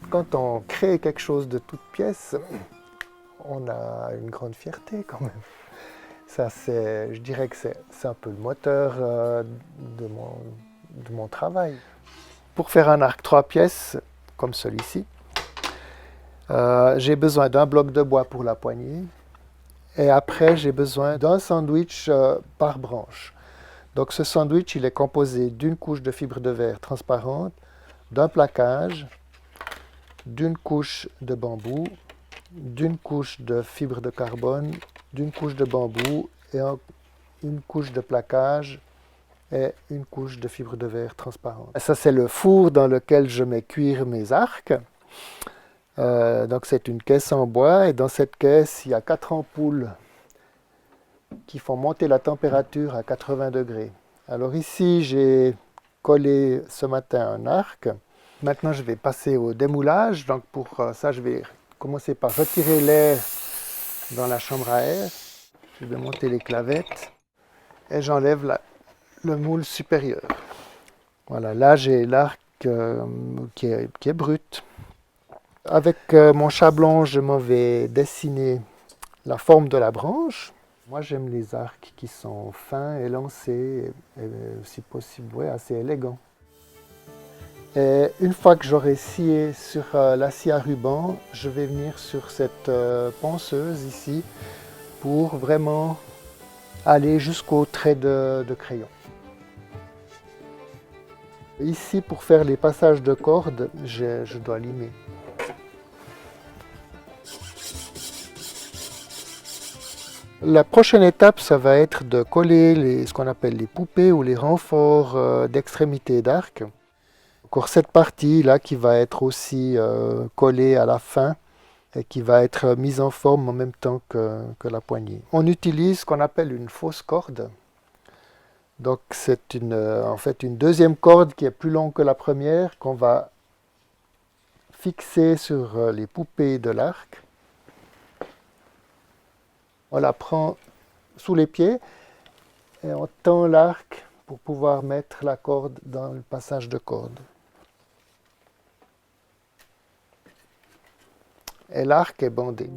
Quand on crée quelque chose de toute pièce, on a une grande fierté quand même. Ça, je dirais que c'est un peu le moteur de mon travail. Pour faire un arc 3 pièces, comme celui-ci, j'ai besoin d'un bloc de bois pour la poignée. Et après, j'ai besoin d'un sandwich par branche. Donc ce sandwich, il est composé d'une couche de fibre de verre transparente, d'un plaquage, d'une couche de bambou, d'une couche de fibre de carbone, d'une couche de bambou et une couche de plaquage et une couche de fibre de verre transparente. Ça, c'est le four dans lequel je mets cuire mes arcs. Donc c'est une caisse en bois et dans cette caisse, il y a 4 ampoules qui font monter la température à 80 degrés. Alors ici, j'ai collé ce matin un arc. Maintenant, je vais passer au démoulage. Donc pour ça, je vais commencer par retirer l'air dans la chambre à air. Je vais monter les clavettes et j'enlève le moule supérieur. Voilà, là j'ai l'arc qui est brut. Avec mon chablon, je m'en vais dessiner la forme de la branche. Moi, j'aime les arcs qui sont fins, élancés, et si possible, ouais, assez élégants. Et une fois que j'aurai scié sur la scie à ruban, je vais venir sur cette ponceuse ici pour vraiment aller jusqu'au trait de crayon. Ici, pour faire les passages de cordes, je dois limer. La prochaine étape, ça va être de coller ce qu'on appelle les poupées ou les renforts d'extrémité d'arc. Encore cette partie-là qui va être aussi collée à la fin et qui va être mise en forme en même temps que la poignée. On utilise ce qu'on appelle une fausse corde. Donc c'est en fait une deuxième corde qui est plus longue que la première qu'on va fixer sur les poupées de l'arc. On la prend sous les pieds et on tend l'arc pour pouvoir mettre la corde dans le passage de corde. Et l'arc est bandé.